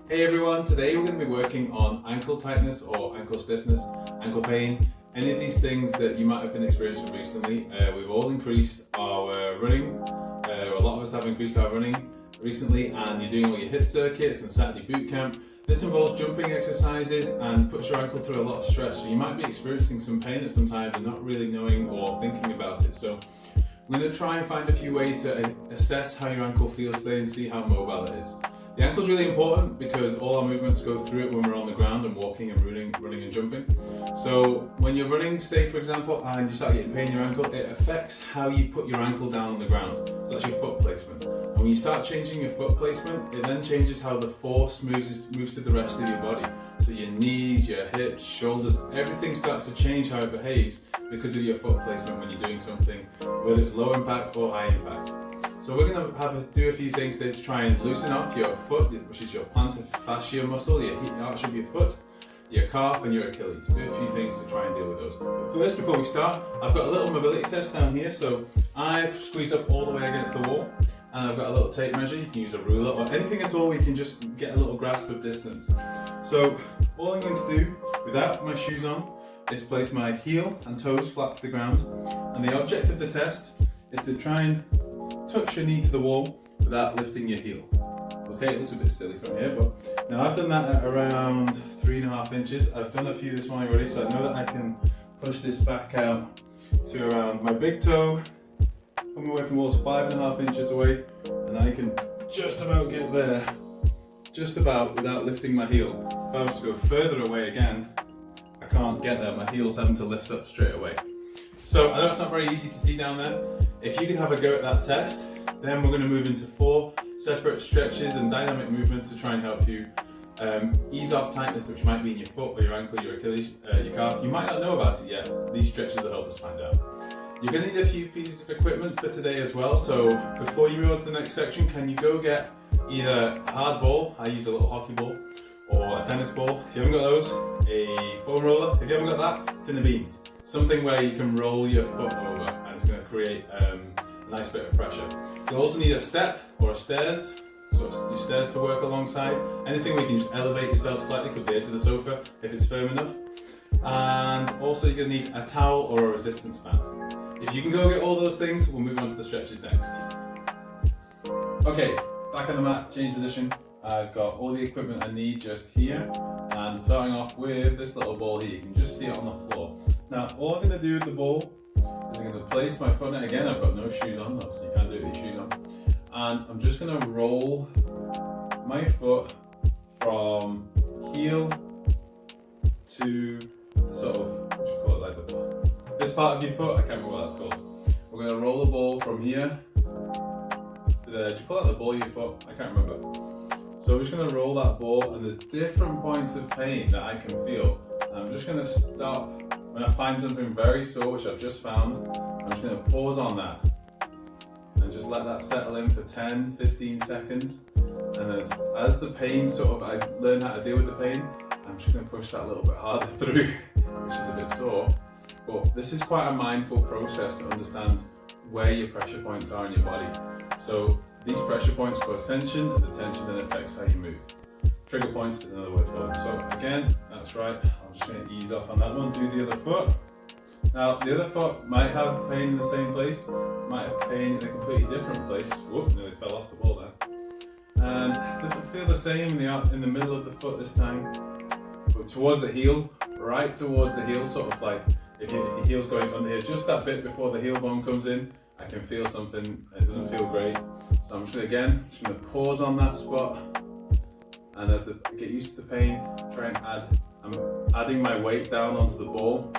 Hey everyone, today we're going to be working on ankle tightness or ankle stiffness, ankle pain, any of these things that you might have been experiencing recently. We've all increased our running, a lot of us have increased our running recently, and you're doing all your HIIT circuits and Saturday boot camp. This involves jumping exercises and puts your ankle through a lot of stress, so you might be experiencing some pain at some times and not really knowing or thinking about it. So we're going to try and find a few ways to assess how your ankle feels today and see how mobile it is. The ankle is really important because all our movements go through it when we're on the ground and walking and running and jumping. So when you're running, say for example, and you start getting pain in your ankle, it affects how you put your ankle down on the ground. So that's your foot placement. And when you start changing your foot placement, it then changes how the force moves to the rest of your body. So your knees, your hips, shoulders, everything starts to change how it behaves because of your foot placement when you're doing something, whether it's low impact or high impact. So we're going to do a few things today to try and loosen off your foot, which is your plantar fascia muscle, your arch of your foot, your calf and your Achilles. Do a few things to try and deal with those. But first, before we start, I've got a little mobility test down here. So I've squeezed up all the way against the wall, and I've got a little tape measure. You can use a ruler or anything at all where you can just get a little grasp of distance. So all I'm going to do without my shoes on is place my heel and toes flat to the ground, and the object of the test is to try and touch your knee to the wall without lifting your heel. Okay, it looks a bit silly from here, but now I've done that at around 3.5 inches. I've done a few this morning already, so I know that I can push this back out to around my big toe, come away from the walls 5.5 inches away, and I can just about get there, just about without lifting my heel. If I was to go further away again, I can't get there, my heel's having to lift up straight away. So I know it's not very easy to see down there. If you can have a go at that test, then we're going to move into 4 separate stretches and dynamic movements to try and help you ease off tightness, which might be in your foot or your ankle, your Achilles, your calf. You might not know about it yet. These stretches will help us find out. You're going to need a few pieces of equipment for today as well. So before you move on to the next section, can you go get either a hard ball, I use a little hockey ball, or a tennis ball. If you haven't got those, a foam roller. If you haven't got that, tin of beans. Something where you can roll your foot over and it's going to create a nice bit of pressure. You'll also need a step or a stairs, so your stairs to work alongside. Anything where you can just elevate yourself slightly, could be edge of the sofa if it's firm enough. And also you're going to need a towel or a resistance band. If you can go get all those things, we'll move on to the stretches next. Okay, back on the mat, change position. I've got all the equipment I need just here, and starting off with this little ball here. You can just see it on the floor. Now, all I'm going to do with the ball is I'm going to place my foot in it. Again, I've got no shoes on, so you can't do it with your shoes on. And I'm just going to roll my foot from heel to sort of, what do you call it, like this part of your foot, I can't remember what that's called. We're going to roll the ball from here to the, do you call it the ball of your foot? I can't remember. So I'm just going to roll that ball, and there's different points of pain that I can feel. And I'm just going to stop when I find something very sore, which I've just found. I'm just going to pause on that and just let that settle in for 10-15 seconds. And as the pain sort of, I learn how to deal with the pain, I'm just going to push that a little bit harder through, which is a bit sore. But this is quite a mindful process to understand where your pressure points are in your body. So these pressure points cause tension, and the tension then affects how you move. Trigger points is another word for them. So again, that's right, I'm just going to ease off on that one, do the other foot. Now the other foot might have pain in the same place, might have pain in a completely different place. Whoop, nearly fell off the ball there. And it doesn't feel the same in the middle of the foot this time, but towards the heel, right towards the heel, sort of like if your heel's going under here, just that bit before the heel bone comes in, I can feel something, it doesn't feel great. So I'm just going to pause on that spot, and as I get used to the pain, try and I'm adding my weight down onto the ball,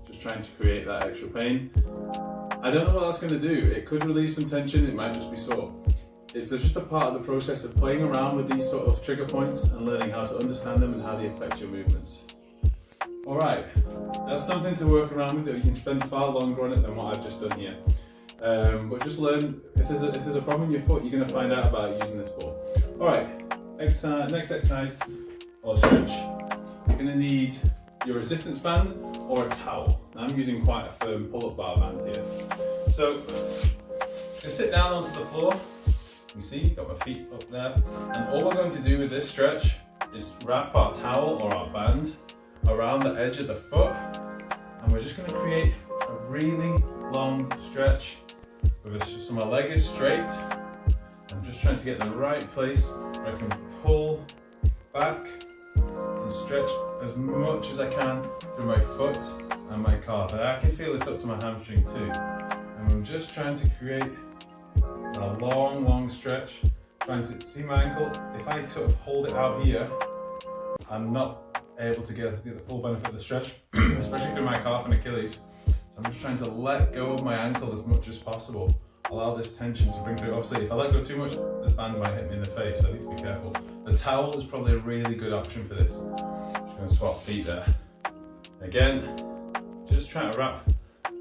just trying to create that extra pain. I don't know what that's going to do. It could relieve some tension, it might just be sore. It's just a part of the process of playing around with these sort of trigger points and learning how to understand them and how they affect your movements. Alright, that's something to work around with that you can spend far longer on it than what I've just done here. But just learn, if there's a problem in your foot, you're going to find out about it using this ball. Alright, next exercise or stretch. You're going to need your resistance band or a towel. Now, I'm using quite a firm pull-up bar band here. So, just sit down onto the floor. You can see, got my feet up there. And all we're going to do with this stretch is wrap our towel or our band around the edge of the foot, and we're just going to create a really long stretch so my leg is straight. I'm just trying to get in the right place where I can pull back and stretch as much as I can through my foot and my calf. And I can feel this up to my hamstring too. And I'm just trying to create a long stretch, trying to see my ankle. If I sort of hold it out here, I'm not able to get the full benefit of the stretch, especially through my calf and Achilles. So I'm just trying to let go of my ankle as much as possible. Allow this tension to bring through. Obviously, if I let go too much, this band might hit me in the face, so I need to be careful. The towel is probably a really good option for this. I'm just going to swap feet there. Again, just trying to wrap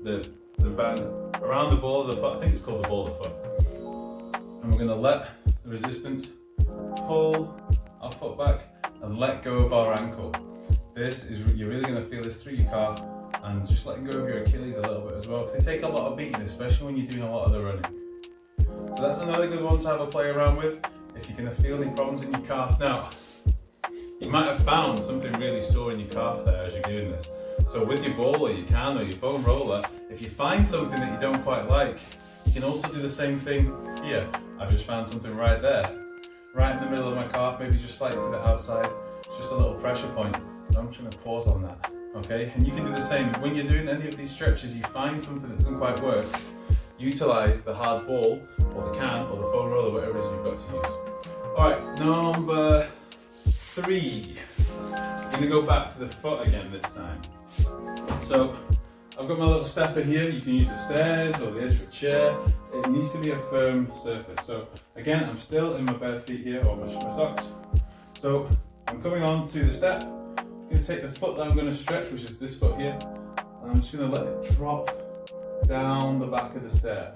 the band around the ball of the foot. I think it's called the ball of the foot. And we're going to let the resistance pull our foot back and let go of our ankle. This is, you're really going to feel this through your calf, and just letting go of your Achilles a little bit as well, because they take a lot of beating, especially when you're doing a lot of the running. So that's another good one to have a play around with if you're going to feel any problems in your calf. Now, you might have found something really sore in your calf there as you're doing this. So with your ball or your can or your foam roller, if you find something that you don't quite like, you can also do the same thing here. I've just found something right there, right in the middle of my calf, maybe just slightly to the outside. It's just a little pressure point. So I'm just going to pause on that. Okay, and you can do the same. When you're doing any of these stretches, you find something that doesn't quite work, utilize the hard ball or the can or the foam roller, whatever it is you've got to use. All right, number 3. I'm going to go back to the foot again this time. So I've got my little stepper here. You can use the stairs or the edge of a chair. It needs to be a firm surface. So again, I'm still in my bare feet here, or my socks. So I'm coming on to the step. I'm going to take the foot that I'm going to stretch, which is this foot here, and I'm just going to let it drop down the back of the stair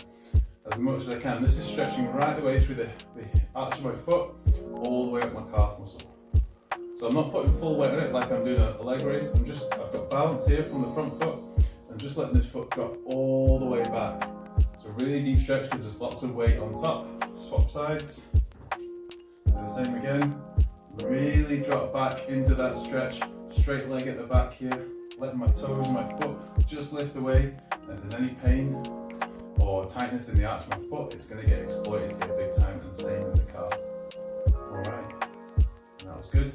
as much as I can. This is stretching right the way through the arch of my foot, all the way up my calf muscle. So I'm not putting full weight on it like I'm doing a leg raise. I've got balance here from the front foot. I'm just letting this foot drop all the way back. It's a really deep stretch because there's lots of weight on top. Swap sides. Do the same again. Really drop back into that stretch. Straight leg at the back here. Letting my toes and my foot just lift away. And if there's any pain or tightness in the arch of my foot, it's going to get exploited here big time, and same in the calf. Alright, that was good.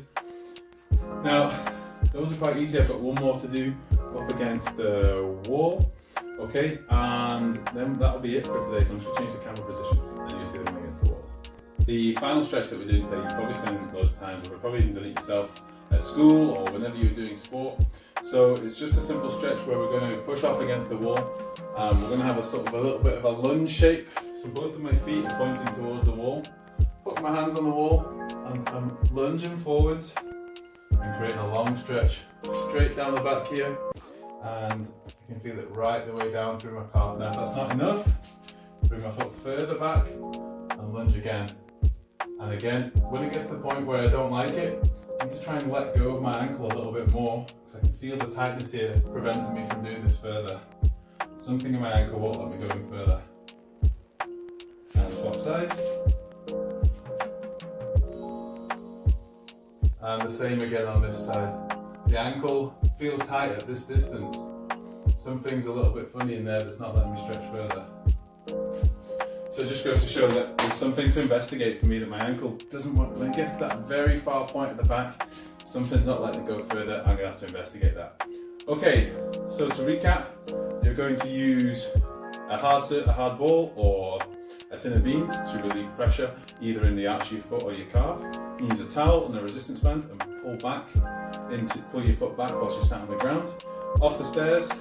Now, those are quite easy. I've got one more to do up against the wall. Okay, and then that'll be it for today. So I'm just going to change the camera position and you'll see them against the wall. The final stretch that we're doing today, you've probably seen it loads of times, or you've probably even done it yourself at school or whenever you're doing sport. So it's just a simple stretch where we're going to push off against the wall. We're going to have a sort of a little bit of a lunge shape. So both of my feet are pointing towards the wall. Put my hands on the wall and I'm lunging forwards and creating a long stretch straight down the back here. And you can feel it right the way down through my calf. Now if that's not enough, bring my foot further back and lunge again. And again, when it gets to the point where I don't like it, I need to try and let go of my ankle a little bit more, because I can feel the tightness here preventing me from doing this further. Something in my ankle won't let me go any further. And swap sides. And the same again on this side. The ankle feels tight at this distance. Something's a little bit funny in there that's not letting me stretch further. So it just goes to show that there's something to investigate for me, that my ankle doesn't want, when it gets to that very far point at the back, something's not letting it go further. I'm going to have to investigate that. Okay, so to recap, you're going to use a hard ball or a tin of beans to relieve pressure either in the arch of your foot or your calf. You use a towel and a resistance band and pull your foot back whilst you're sat on the ground. Off the stairs,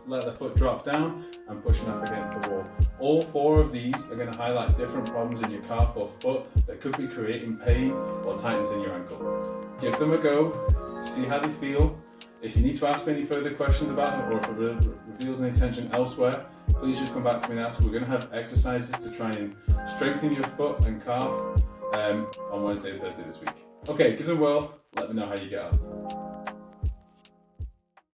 let the foot drop down and pushing off against the wall. All 4 of these are going to highlight different problems in your calf or foot that could be creating pain or tightness in your ankle. Give them a go, see how they feel. If you need to ask me any further questions about it, or if it reveals any tension elsewhere, please just come back to me and ask. We're going to have exercises to try and strengthen your foot and calf on Wednesday and Thursday this week. Okay, give them a whirl, let me know how you get on.